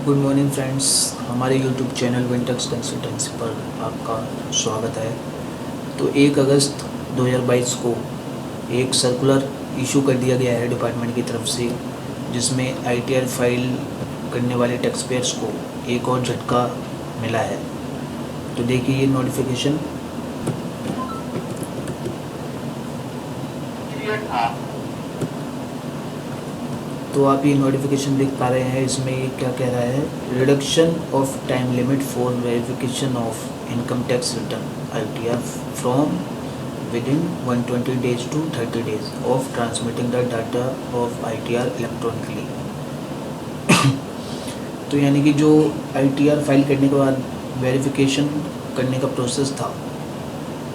Good morning friends, हमारे YouTube channel Wintex consultancy पर आपका स्वागत है। तो 1 अगस्त 2022 को एक सर्कुलर इशू कर दिया गया है डिपार्टमेंट की तरफ से, जिसमें आईटीआर फाइल करने वाले टैक्स पेयर्स को एक और झटका मिला है। तो देखिए ये नोटिफिकेशन। तो आप ये नोटिफिकेशन देख पा रहे हैं, इसमें ये क्या कह रहा है, reduction of time limit for verification of income tax return ITR from with in 120 days to 30 days of transmitting the data of ITR electronically. तो यानी कि जो आईटीआर फाइल करने के बाद वेरिफिकेशन करने का प्रोसेस था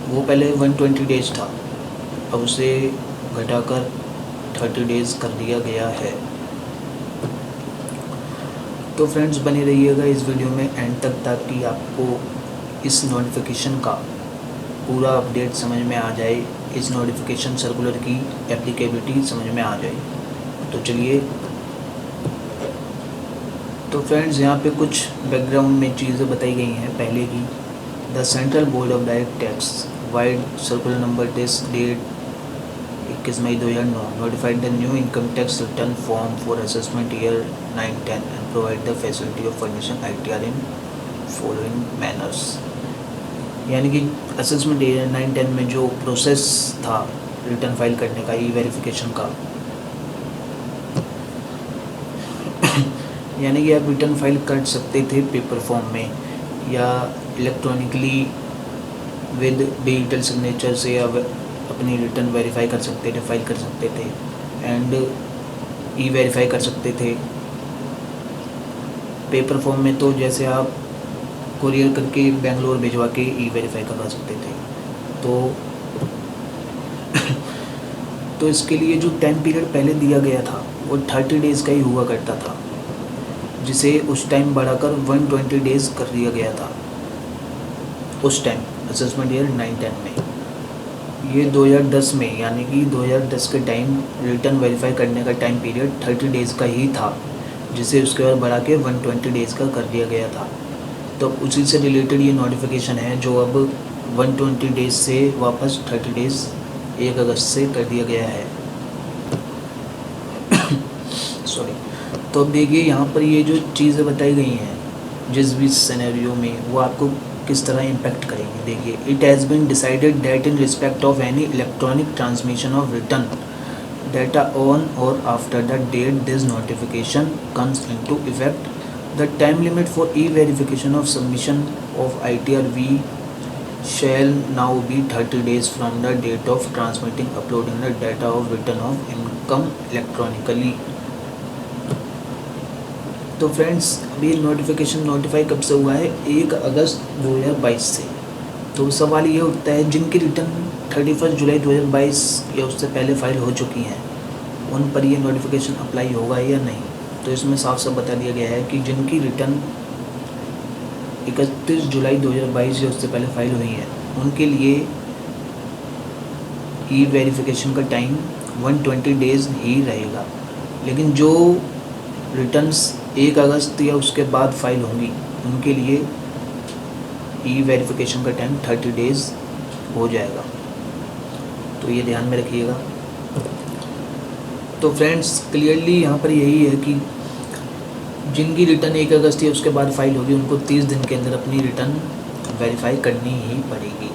वो पहले 120 days था, अब उसे घटाकर 30 days कर दिया गया है। तो फ्रेंड्स बने रहिएगा इस वीडियो में एंड तक, ताकि आपको इस नोटिफिकेशन का पूरा अपडेट समझ में आ जाए, इस नोटिफिकेशन सर्कुलर की एप्लीकेबिलिटी समझ में आ जाए। तो चलिए, तो फ्रेंड्स यहाँ पे कुछ बैकग्राउंड में चीज़ें बताई गई हैं पहले की। The central board of direct tax vide circular number this date 21 May 2009 notified the new income tax return form for assessment year 9-10 and provide the facility of furnishing ITR in following manners। यानी कि assessment year 9-10 में जो process था return file करने का, ई verification का, यानी कि आप रिटर्न फाइल कर सकते थे पेपर फॉर्म में या इलेक्ट्रॉनिकली विद डिजिटल सिग्नेचर से, या अपनी रिटर्न वेरीफाई कर सकते थे, फाइल कर सकते थे एंड ई वेरीफाई कर सकते थे। पेपर फॉर्म में तो जैसे आप कुरियर करके बेंगलोर भिजवा के ई वेरीफाई करवा सकते थे। तो इसके लिए जो टाइम पीरियड पहले दिया गया था वो 30 days का ही हुआ करता था, जिसे उस टाइम बढ़ाकर 120 days कर दिया गया था उस टाइम असेसमेंट ईयर 9-10 में। ये 2010 में, यानी कि 2010 के टाइम रिटर्न वेरीफाई करने का टाइम पीरियड 30 days का ही था, जिसे उसके बाद बढ़ा के 120 days का कर दिया गया था। तो उसी से रिलेटेड ये नोटिफिकेशन है, जो अब 120 days से वापस 30 days 1 अगस्त से कर दिया गया है। सॉरी। तो अब देखिए यहाँ पर ये जो चीज़ें बताई गई हैं जिस भी सिनेरियो में, वो आपको किस तरह इम्पैक्ट करेंगे। देखिए, it has been decided that in respect of any electronic transmission of return data on or after the date this notification comes into effect, the time limit for E verification of submission of ITR V shall now be 30 days from the date of transmitting uploading the data of return of income electronically. तो friends, अभी notification notify कब से हुआ है? 1 अगस्त 2022 से। तो सवाल ये उठता है, जिनकी रिटर्न 31 जुलाई 2022 या उससे पहले फाइल हो चुकी हैं, उन पर ये नोटिफिकेशन अप्लाई होगा या नहीं? तो इसमें साफ साफ बता दिया गया है कि जिनकी रिटर्न 31 जुलाई 2022 या उससे पहले फाइल हुई है, उनके लिए ई वेरिफिकेशन का टाइम 120 days ही रहेगा। लेकिन जो रिटर्न्स 1 अगस्त या उसके बाद फाइल होंगी, उनके लिए ई वेरिफिकेशन का टाइम 30 days हो जाएगा। तो ये ध्यान में रखिएगा। तो फ्रेंड्स, क्लियरली यहाँ पर यही है कि जिनकी रिटर्न 1 अगस्त या उसके बाद फाइल होगी, उनको 30 दिन के अंदर अपनी रिटर्न वेरीफाई करनी ही पड़ेगी।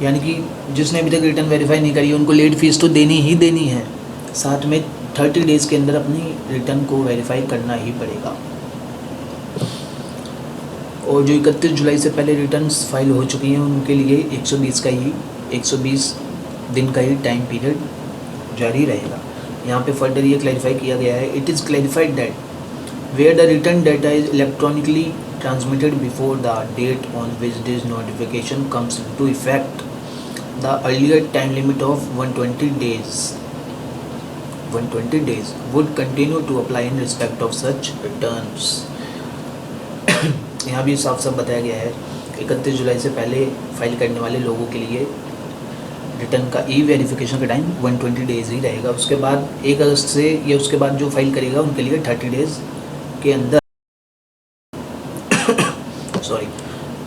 यानी कि जिसने अभी तक रिटर्न वेरीफाई नहीं करी है, उनको लेट फीस तो देनी ही देनी है, साथ में 30 days के अंदर अपनी रिटर्न को वेरीफाई करना ही पड़ेगा। और जो 31 जुलाई से पहले रिटर्न्स फाइल हो चुकी हैं, उनके लिए 120 दिन का ही टाइम पीरियड जारी रहेगा। यहाँ पे फर्दर ये क्लैरिफाई किया गया है, it is clarified that where the return data is electronically transmitted before the date on which this notification comes into effect, the earlier time limit of 120 days would continue to apply in respect of such returns। यहाँ भी साफ साफ बताया गया है, 31 जुलाई से पहले file करने वाले लोगों के लिए रिटर्न का ई वेरिफिकेशन का टाइम 120 days ही रहेगा। उसके बाद 1 अगस्त से या उसके बाद जो फाइल करेगा, उनके लिए 30 days के अंदर सॉरी।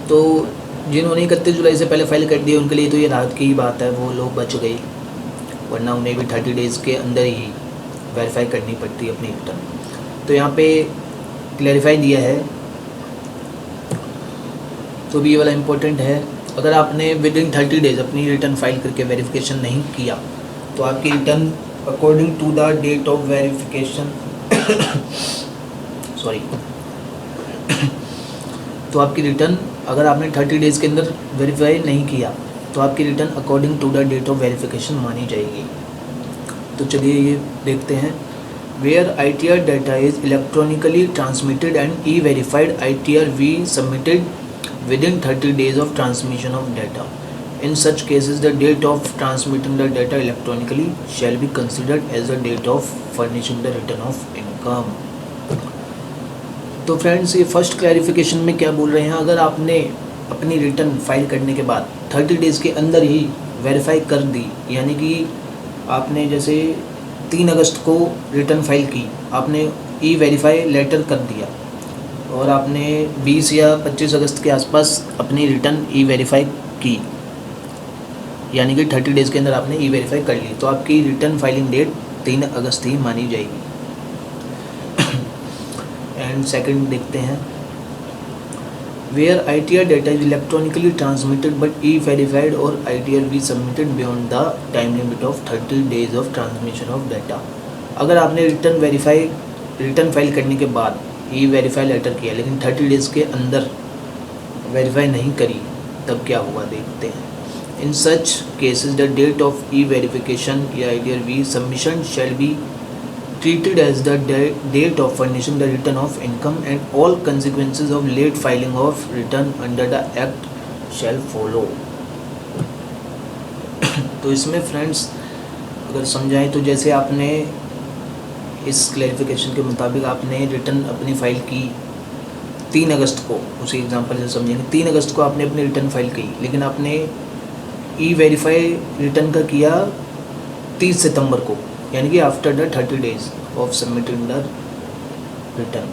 तो जिन्होंने 31 जुलाई से पहले फाइल कर दिए उनके लिए तो ये राहत की ही बात है, वो लोग बच गए, वरना उन्हें भी 30 डेज़ के अंदर ही वेरीफाई करनी पड़ती है अपनी रिटर्न। तो यहाँ पे क्लैरिफाई दिया है, तो भी ये वाला इम्पोर्टेंट है। अगर आपने विद इन 30 डेज़ अपनी रिटर्न फाइल करके वेरिफिकेशन नहीं किया तो आपकी return according to the date of verification sorry तो आपकी रिटर्न, अगर आपने 30 डेज़ के अंदर वेरीफाई नहीं किया तो आपकी return according to the date of verification मानी जाएगी। तो चलिए ये देखते हैं। Where ITR data is electronically transmitted and E-वेरीफाइड ITR V submitted within 30 days of transmission of data. In such cases, the date of transmitting the data electronically shall be considered as the date of furnishing the return of income. तो friends, ये first clarification में क्या बोल रहे हैं, अगर आपने अपनी रिटर्न फाइल करने के बाद 30 डेज़ के अंदर ही वेरीफाई कर दी, यानी कि आपने जैसे 3 अगस्त को रिटर्न फाइल की, आपने E-वेरीफाई लेटर कर दिया और आपने 20 या 25 अगस्त के आसपास अपनी रिटर्न E-वेरीफाई की, यानी कि 30 डेज़ के अंदर आपने E-वेरीफाई कर ली, तो आपकी रिटर्न फाइलिंग डेट 3 अगस्त ही मानी जाएगी। एंड सेकंड देखते हैं। Where ITR data is electronically transmitted but E-वेरीफाइड or ITR V submitted beyond the time limit of 30 days of transmission of data. अगर आपने रिटर्न फाइल करने के बाद E-वेरीफाई लेटर किया लेकिन 30 डेज़ के अंदर वेरीफाई नहीं करी, तब क्या हुआ देखते हैं। In such cases the date of e verification या ITR वी submission shall be treated as the date of furnishing the return of income and all consequences of late filing of return under the act shall follow. तो इसमें friends अगर समझाएं तो जैसे आपने इस क्लैरिफिकेशन के मुताबिक आपने रिटर्न अपनी फाइल की 3 अगस्त को, उसी एग्जांपल से समझेंगे, 3 अगस्त को आपने अपनी रिटर्न फाइल की, लेकिन आपने E-वेरीफाई रिटर्न का किया 30 सितंबर को, यानी कि after the 30 days of submitting the return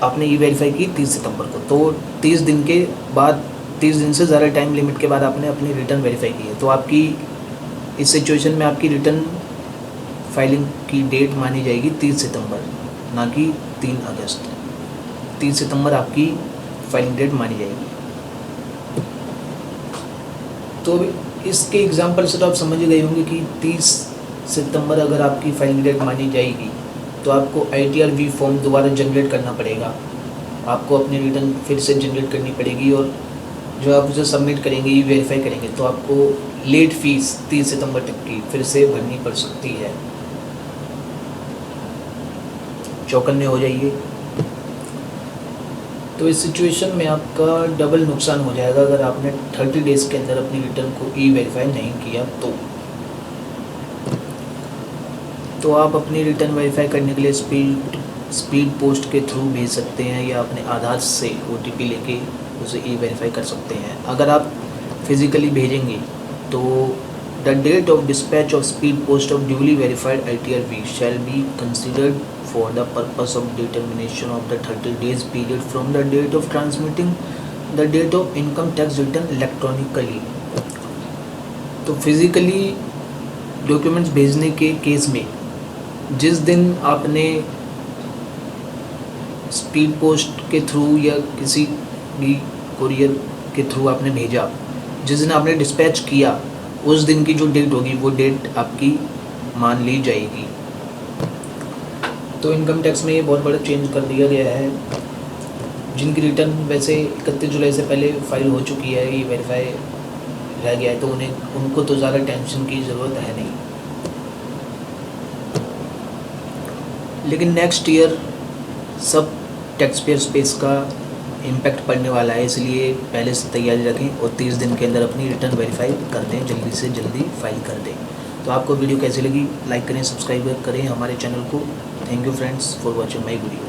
आपने E-वेरीफाई की 30 सितंबर को, तो 30 दिन के बाद, 30 दिन से ज़्यादा टाइम लिमिट के बाद आपने अपनी रिटर्न वेरीफाई की है, तो आपकी इस सिचुएशन में आपकी रिटर्न फाइलिंग की डेट मानी जाएगी 30 सितंबर, ना कि 3 अगस्त। 30 सितंबर आपकी फाइलिंग डेट मानी जाएगी। तो इसके एग्जांपल से तो आप समझ गए होंगे कि 30 सितंबर अगर आपकी फाइलिंग डेट मानी जाएगी तो आपको ITR वी फॉर्म दोबारा जनरेट करना पड़ेगा, आपको अपनी रिटर्न फिर से जनरेट करनी पड़ेगी, और जो आप उसे सबमिट करेंगे, E-वेरीफाई करेंगे, तो आपको लेट फीस 30 सितंबर तक की फिर से भरनी पड़ सकती है। चौकन्ने हो जाइए। तो इस सिचुएशन में आपका डबल नुकसान हो जाएगा अगर आपने 30 डेज़ के अंदर अपनी रिटर्न को E-वेरीफाई नहीं किया तो आप अपनी रिटर्न वेरीफाई करने के लिए स्पीड पोस्ट के थ्रू भेज सकते हैं, या अपने आधार से OTP लेके उसे E-वेरीफाई कर सकते हैं। अगर आप फिज़िकली भेजेंगे तो the date of dispatch of speed post of duly verified ITR we shall be considered for the purpose of determination of the 30 days period from the date of transmitting the date of income tax return electronically। तो physically documents भेजने के case में जिस दिन आपने speed post के through या किसी भी कुरियर के थ्रू आपने भेजा, जिस दिन आपने डिस्पैच किया, उस दिन की जो डेट होगी वो डेट आपकी मान ली जाएगी। तो इनकम टैक्स में ये बहुत बड़ा चेंज कर दिया गया है। जिनकी रिटर्न वैसे 31 जुलाई से पहले फाइल हो चुकी है, E-वेरीफाई रह गया है, तो उनको तो ज़्यादा टेंशन की ज़रूरत है नहीं। लेकिन नेक्स्ट ईयर सब टैक्स पेयर्स पे इसका इम्पैक्ट पड़ने वाला है, इसलिए पहले से तैयारी रखें और 30 दिन के अंदर अपनी रिटर्न वेरीफाई कर दें, जल्दी से जल्दी फाइल कर दें। तो आपको वीडियो कैसी लगी, लाइक करें, सब्सक्राइब करें हमारे चैनल को। Thank you friends for watching my video.